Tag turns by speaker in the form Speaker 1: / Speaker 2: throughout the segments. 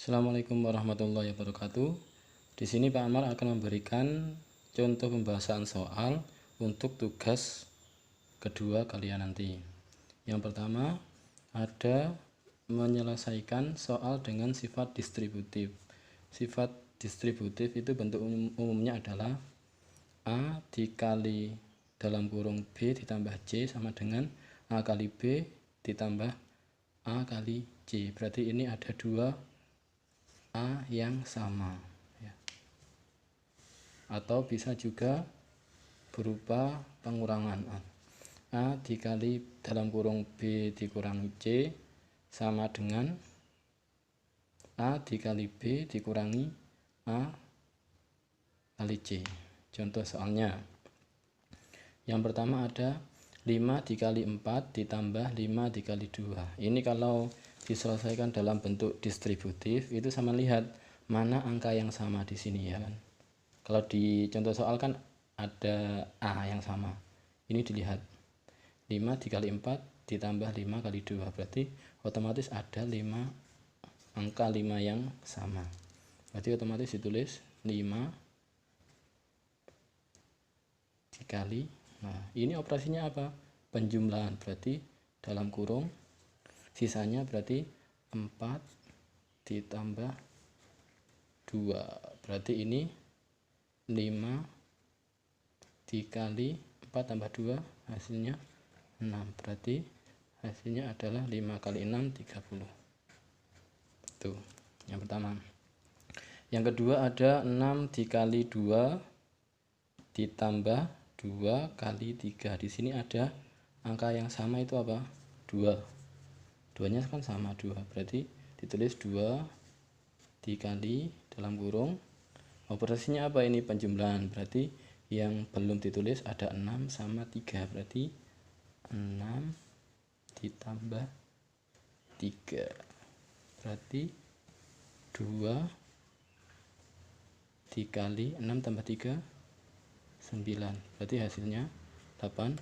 Speaker 1: Assalamualaikum warahmatullahi wabarakatuh. Di sini Pak Amar akan memberikan contoh pembahasan soal untuk tugas kedua kalian nanti. Yang pertama ada menyelesaikan soal dengan sifat distributif. Sifat distributif itu bentuk umumnya adalah A dikali dalam kurung B ditambah C sama dengan A kali B ditambah A kali C. Berarti ini ada dua A yang sama ya. Atau bisa juga berupa pengurangan A dikali dalam kurung B dikurangi C sama dengan A dikali B dikurangi A kali C. Contoh soalnya yang pertama ada 5 dikali 4 ditambah 5 dikali 2. Ini kalau diselesaikan dalam bentuk distributif itu sama lihat mana angka yang sama di sini ya kan. Kalau di contoh soal kan ada A yang sama. Ini dilihat 5 dikali 4 ditambah 5 kali 2 berarti otomatis ada 5 angka 5 yang sama. Berarti otomatis ditulis 5 dikali, nah ini operasinya apa? Penjumlahan, berarti dalam kurung sisanya berarti 4 ditambah 2, berarti ini 5 dikali 4 tambah 2 hasilnya 6, berarti hasilnya adalah 5 kali 6 30. Itu yang pertama. Yang kedua ada 6 dikali 2 ditambah 2 kali 3. Di sini ada angka yang sama itu apa? 2. 2-nya kan sama 2. Berarti ditulis 2 dikali dalam kurung. Operasinya apa ini? Penjumlahan. Berarti yang belum ditulis ada 6 sama 3. Berarti 6 ditambah 3. Berarti 2 dikali 6 tambah 3 9, berarti hasilnya 18.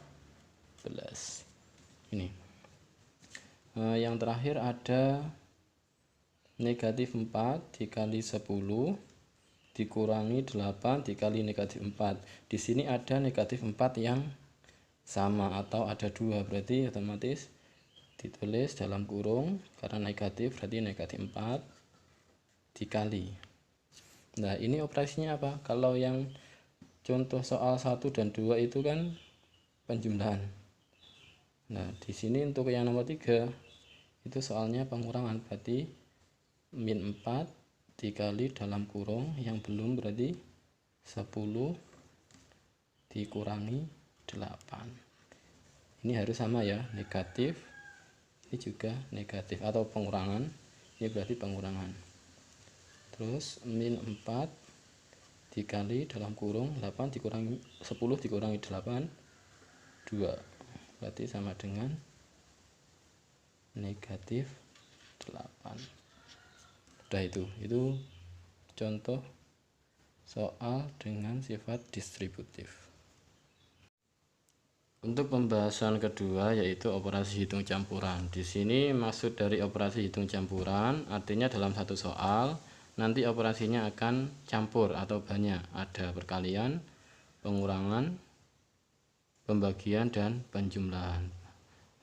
Speaker 1: Ini yang terakhir ada negatif 4 dikali 10 dikurangi 8 dikali negatif 4. Di sini ada negatif 4 yang sama atau ada 2, berarti otomatis ditulis dalam kurung karena negatif berarti negatif 4 dikali. Nah ini operasinya apa? Kalau yang contoh soal 1 dan 2 itu kan penjumlahan. Nah, di sini untuk yang nomor 3 itu soalnya pengurangan, berarti min 4 dikali dalam kurung yang belum berarti 10 dikurangi 8. Ini harus sama ya, negatif. Ini juga negatif atau pengurangan. Ini berarti pengurangan. Terus min 4 dikali dalam kurung 8 dikurangi 10 dikurangi 8 2, berarti sama dengan negatif 8. Udah itu contoh soal dengan sifat distributif. Untuk pembahasan kedua yaitu operasi hitung campuran. Di sini maksud dari operasi hitung campuran artinya dalam satu soal nanti operasinya akan campur atau banyak, ada perkalian, pengurangan, pembagian, dan penjumlahan.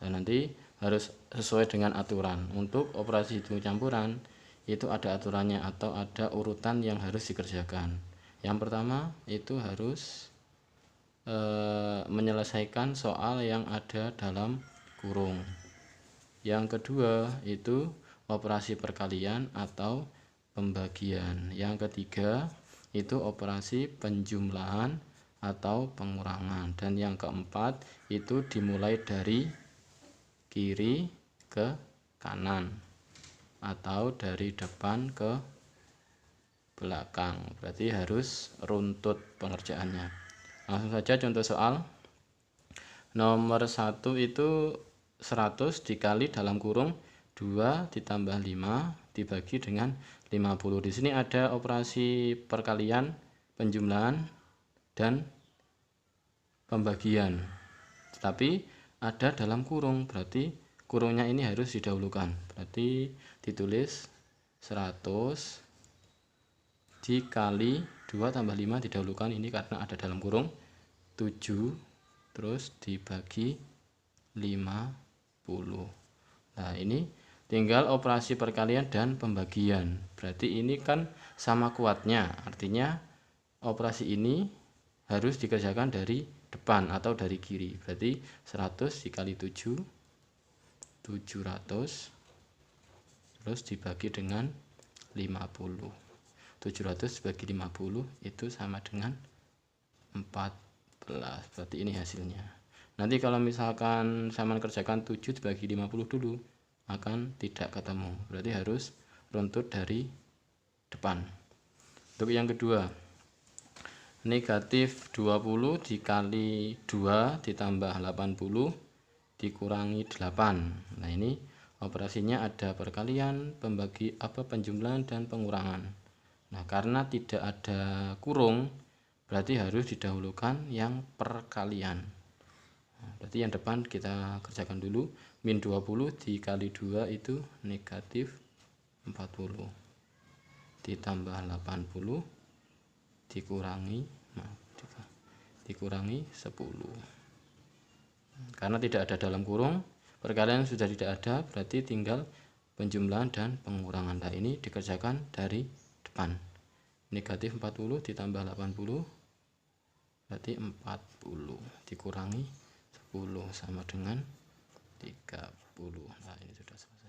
Speaker 1: Dan nanti harus sesuai dengan aturan. Untuk operasi hitung campuran itu ada aturannya atau ada urutan yang harus dikerjakan. Yang pertama itu harus menyelesaikan soal yang ada dalam kurung. Yang kedua itu operasi perkalian atau pembagian. Yang ketiga itu operasi penjumlahan atau pengurangan. Dan yang keempat itu dimulai dari kiri ke kanan atau dari depan ke belakang. Berarti harus runtut pengerjaannya. Langsung saja contoh soal. Nomor 1 itu 100 dikali dalam kurung 2 ditambah 5 dibagi dengan 50. Di sini ada operasi perkalian, penjumlahan, dan pembagian. Tetapi ada dalam kurung, berarti kurungnya ini harus didahulukan. Berarti ditulis 100 dikali 2 tambah 5 didahulukan ini karena ada dalam kurung 7, terus dibagi 50. Nah ini tinggal operasi perkalian dan pembagian, berarti ini kan sama kuatnya, artinya operasi ini harus dikerjakan dari depan atau dari kiri, berarti 100 dikali 7, 700, terus dibagi dengan 50. 700 bagi 50 itu sama dengan 14, berarti ini hasilnya. Nanti kalau misalkan sama kerjakan 7 dibagi 50 dulu akan tidak ketemu, berarti harus runtut dari depan. Untuk yang kedua, negatif 20 dikali 2 ditambah 80 dikurangi 8. Nah ini operasinya ada perkalian, penjumlahan dan pengurangan. Nah, karena tidak ada kurung, berarti harus didahulukan yang perkalian. Nah, berarti yang depan kita kerjakan dulu. Min 20 dikali 2 itu negatif 40. Ditambah 80 dikurangi 10. Karena tidak ada dalam kurung, perkalian sudah tidak ada, berarti tinggal penjumlahan dan pengurangan. Nah, ini dikerjakan dari depan. Negatif 40 ditambah 80 berarti 40 dikurangi 10 sama dengan 30. Nah ini sudah selesai.